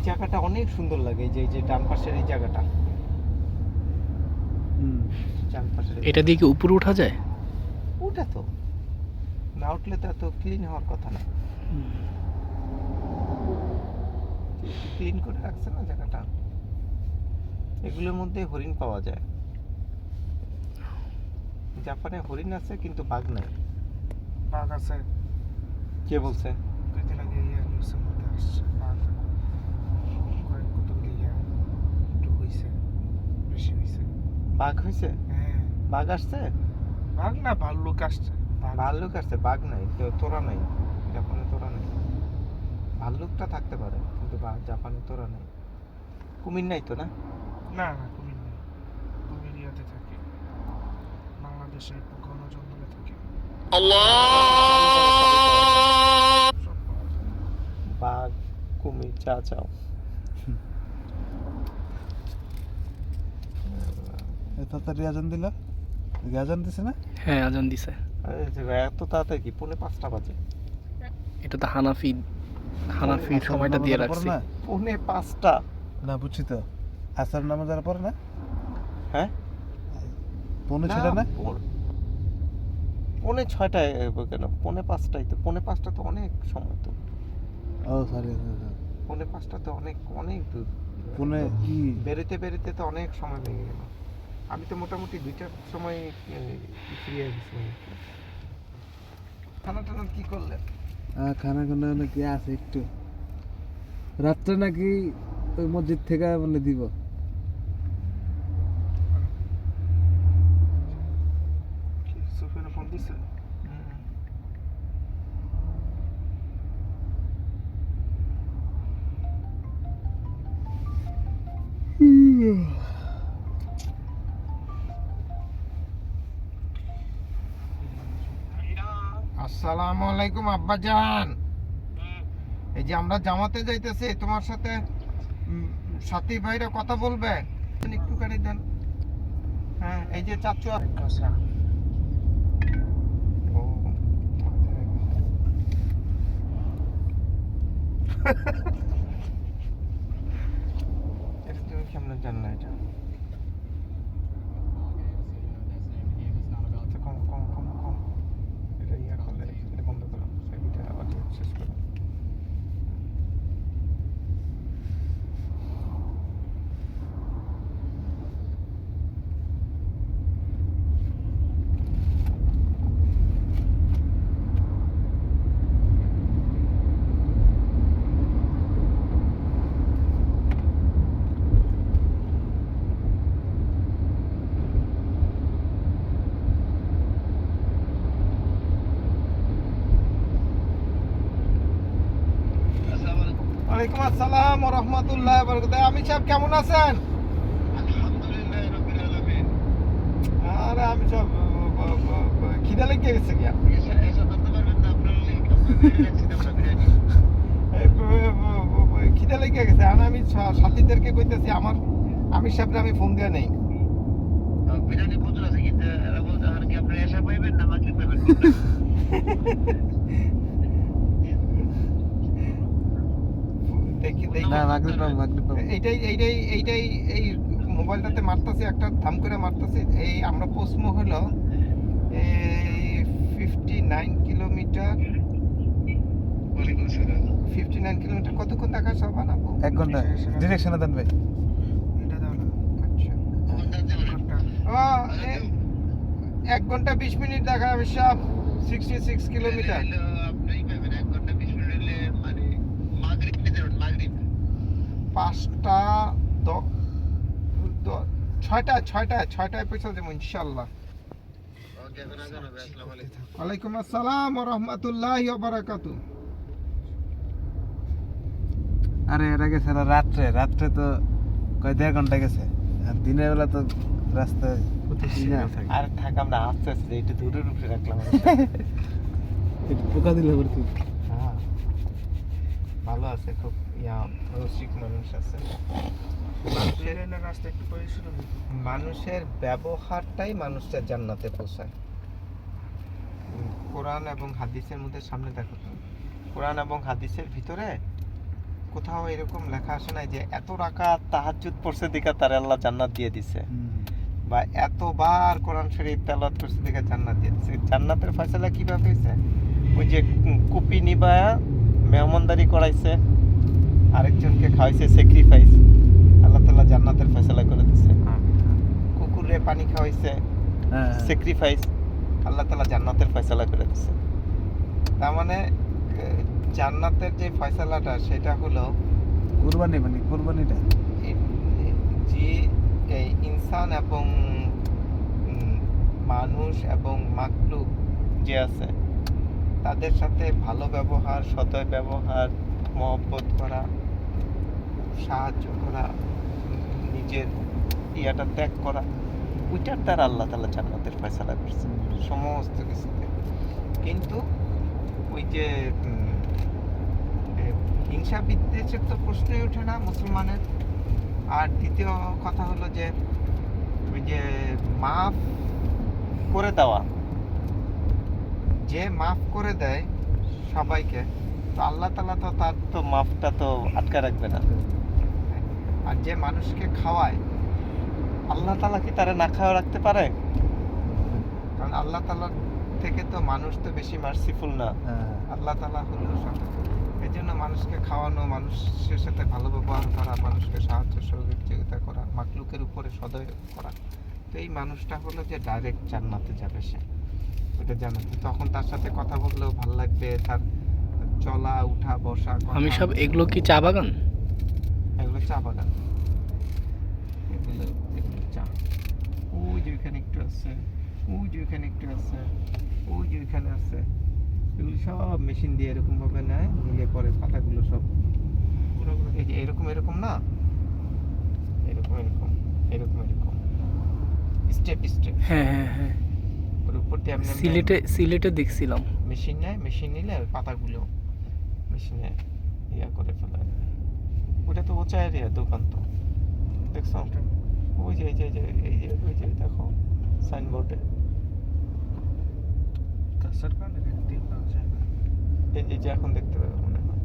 জায়গাটা অনেক সুন্দর লাগে, এই যে ডান পাশের এই জায়গাটা, ডান পাশের এটা দিয়ে কি উপরে ওঠা যায়? ওটা তো না উঠলে তো এত ক্লিন হওয়ার কথা না, ক্লিন করে রাখছে না জায়গাটা। এগুলোর মধ্যে হরিণ পাওয়া যায়। জাপানে হরিণ আছে কিন্তু বাঘ নাই। বাঘ আছে, কে বলছে? কয়েকদিন আগে নিউজের মধ্যে আসছে বাঘ, কতগুলি একটু হয়েছে, বেশি হয়েছে। বাঘ হয়েছে? হ্যাঁ, বাঘ আসছে? বাঘ না ভাল্লুক আসছে। ভাল্লুক আসছে, বাঘ নাই, তোরা নাই। জাপানে তোরা নাই। ভাল্লুকটা থাকতে পারে কিন্তু জাপানে তোরা নাই। কুমির নাই তো না? না না, কুমির নেই, কুমির ইয়াতে থাকে, বাংলাদেশে ঘন জঙ্গলে থাকে। সব পাওয়া যায়। বাঘ, কুমির, চা চাও। তাড়াতাড়ি আজান দিল, আজান দিছে না? হ্যাঁ, আজান দিছে। এত তাড়াতাড়ি কি? 4:45 বাজে। এটা তো হানাফির সময়টা দিয়ে রাখছি। 4:45? না বুঝছি তো, আসার নামাজ আর পরে না? হ্যাঁ, 5:06 না? 4:06টায় কেন? 4:05টাই তো। 4:05টা তো অনেক সময় তো। ও সরি, 4:05টা তো অনেক অনেক দূর। পুনে কি বেরোতে তো অনেক সময় লেগে গেল। আমি তো মোটামুটি 2টার সময় ফ্রি হয়ে গেছিলাম। খানা টানা কি করলেন? খানা খানা নাকি আছে একটু, রাত্রে নাকি ওই মসজিদ থেকে মানে দিব। সুফিয়ান ফোন দিছে? আসসালামু আলাইকুম আব্বাজান। এই যে আমরা জামাতে যাইতেছি, তোমার সাথে সাথী ভাইরা কথা বলবে, একটুখানি দেন। হ্যাঁ, এই যে চাচু। ও, এটা তুমি কেমন জান না? এটা আচ্ছা, কম কম কম কম, এটা ইয়া করলে এটা বন্ধ করো, এটা আবার শেষ করো। ওয়ালাইকুম আসসালাম ওয়া রাহমাতুল্লাহি ওয়া বারাকাতুহু। আমি সাহেব কেমন আছেন? আরে আমি সব খিদা লেগে গেছে কি? খিদা লেগে গেছে। আর আমি সাথীদেরকে কইতেছি আমি সাহেবরা আমি ফোন দিয়ে নেই। না মাগরিব পাবো। এইটাই এই মোবাইলটাতে মারতাছি, একটা থাম করে মারতাছি। এই আমরা পৌঁছমো হলো এই 59 কিলোমিটার। 59 কিলোমিটার কতক্ষণ দেখা সব বানাবো? 1 ঘন্টা ডিরেকশনে দেন ভাই। এটা দাও না। আচ্ছা, ঘন্টা। 1 ঘন্টা 20 মিনিট দেখা আমি সব 66 কিলোমিটার। 6টায় পৌঁছে যাবো ইনশাল্লাহ। ওয়ালাইকুম আসসালাম ওয়া রাহমাতুল্লাহি ওয়া বারাকাতুহু। আরে এটা গেছে না রাত্রে তো কয় 1.5 ঘন্টা গেছে, আর দিনের বেলা তো রাস্তায় আর থাক, আমরা আস্তে আস্তে একটু দূরের উপরে রাখলাম। একটু পোকা দিলে পড়তে। হ্যাঁ, ভালো আছে, খুব রসিক মানুষ আছে। রাস্তা একটু পরিষ্কার হবে। মানুষের ব্যবহারটাই মানুষটা জান্নাতে পৌঁছায়। কোরআন এবং হাদিসের মধ্যে সামনে দেখো তো, কোরআন এবং হাদিসের ভিতরে কোথাও এরকম লেখা আসে নাই যে এত রাকাত তাহাজ্জুদ পড়ছে দিকে তার আল্লাহ জান্নাত দিয়ে দিছে, বা এতবার কোরআন শরীফ তেলাওয়াত করছে দিকে জান্নাত দিয়ে দিছে। জান্নাতের ফয়সালা কিভাবে হয়েছে? ওই যে কুপি নিবায়া মেহমানদারি করাইছে, আরেকজনকে খাওয়াইছে স্যাক্রিফাইস, আল্লাহ তাআলা জান্নাতের ফয়সালা করে দিছে। কুকুরে পানি খাওয়াইছে স্যাক্রিফাইস, আল্লাহ তাআলা জান্নাতের ফয়সালা করে দিছে। তার মানে জান্নাতের যে ফয়সালাটা সেটা হলো কুরবানি, মানে কুরবানিটা যে এই ইনসান এবং মানুষ এবং মাখলুক যে আছে তাদের সাথে ভালো ব্যবহার, সদয় ব্যবহার, মহব্বত করা, সাহায্য করা, নিজের ইয়াটা ত্যাগ করা, ওইটার দ্বারা আল্লাহ তাআলা জান্নাতের ফয়সালা করছে সমস্ত কিছুতে। কিন্তু ওই যে হিংসা বিদ্বেষের তো প্রশ্নই ওঠে না মুসলমানের। আর দ্বিতীয় কথা হলো যে ওই যে মাফ করে দেওয়া, যে মাফ করে দেয় সবাইকে, তো আল্লাহ তাআলা তো তার তো মাফটা তো আটকে রাখবে না। আর যে মানুষকে খাওয়ায়, আল্লাহ তাআলা কি তারা না খাওয়া রাখতে পারে? কারণ আল্লাহ তাআলার থেকে তো মানুষ তো বেশি মার্সিফুল না, আল্লাহ তাআলা হলো সব। এই জন্য মানুষকে খাওয়ানো, মানুষের সাথে ভালো ব্যবহার করা, মানুষকে সাহায্য সহযোগিতা করা, মাকলুকের উপরে সদয় করা, তো এই মানুষটা হলো যে ডাইরেক্ট জান্নাতে যাবে সে, ওটা জান্নাতে। তখন তার সাথে কথা বললেও ভালো লাগবে, তার চলা উঠা বসা আমি সব এগুলো কি চা বাগান? এগুলো চা বাগান, এগুলো চা। ওই যে ওইখানে একটু আছে, ওই যে ওইখানে একটু আছে, ওই যে ওইখানে আছে, এগুলো সব মেশিন দিয়ে এরকম ভাবে নেয়, নিয়ে পরে পাতাগুলো সব এই যে এরকম এরকম না, এরকম এরকম এরকম এরকম স্টেপ স্টেপ, হ্যাঁ হ্যাঁ হ্যাঁ, ওর উপর দিয়ে আপনি সিলেটে দেখছিলাম। মেশিন নেয়, মেশিন নিলে ওই পাতাগুলো মেশিনে ইয়া করে ফেলে। ওটা তো ওচা এরিয়া দোকান, তো দেখছো ওই যে এই যে এই যে ওই যে দেখো সাইনবোর্ডে গাছের কারণে দেখতে পাওয়া যায় না। এই যে এখন দেখতে পাবে মনে হয়।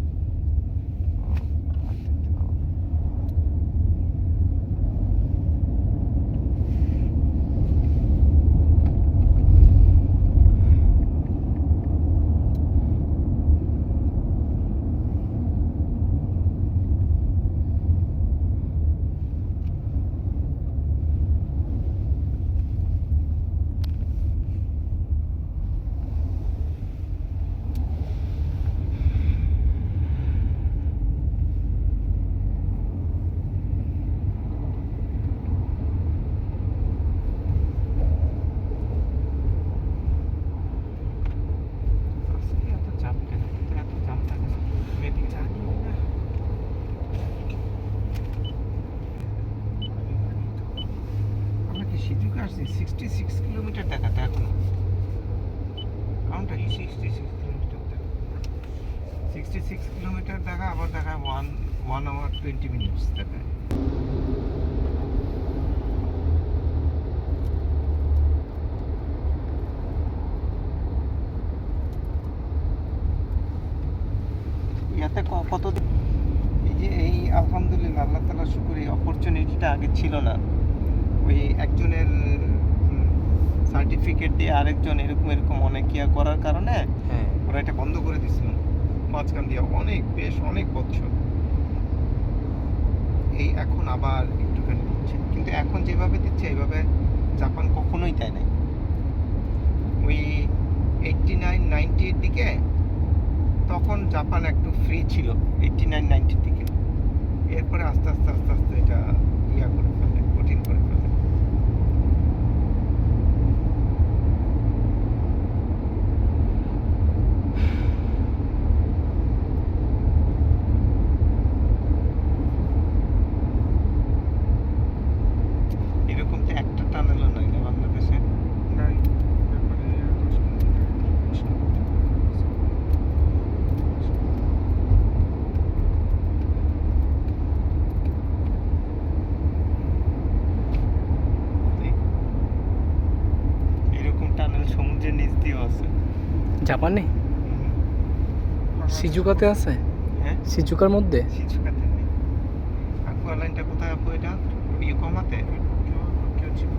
আর দেখতে পাবো না। আজকে এত চাপ কেন? এত চাপ থাকে না। মেয়েদিকে জানি না। আমরা কি সিজুকে আসছি? 66 কিলোমিটার দেখাতে এখনো। কাউন্টটা কি? 66 কিলোমিটার দেখা। 66 কিলোমিটার দেখা, আবার দেখায় 1 hour 20 minutes দেখায়। ইয়াতে কত এই যে এই আলহামদুলিল্লাহ, আল্লাহ তাআলার শুকর, এই অপরচুনিটিটা আগে ছিল না। ওই একজনের সার্টিফিকেট দিয়ে আরেকজন এরকম এরকম অনেক ইয়া করার কারণে ওরা এটা বন্ধ করে দিছিল মাঝখান দিয়ে বেশ অনেক বছর। এই এখন আবার একটুখানি দিচ্ছে, কিন্তু এখন যেভাবে দিচ্ছে এইভাবে জাপান কখনোই দেয় নাই। ওই 89-90 এর দিকে তখন জাপান একটু ফ্রি ছিল, 89-90 এর দিকে। এরপরে আস্তে আস্তে আস্তে আস্তে এটা ইয়া করে ফেলে, কঠিন করে ফেলে। এরকম তো একটা টানেলও নাই না বাংলাদেশে। নাই, ব্যাপারে 10 মিনিট এরকম টানেল সমুদ্রের নিচ দিয়েও আছে। জাপানে সিজুকাতে আছে? হ্যাঁ, সিচুকার মধ্যে? শিশুকাতে নেই। অ্যাকুয়া লাইনটা কোথায় আপু? এটা ইকোমাতে? কেউ ছিল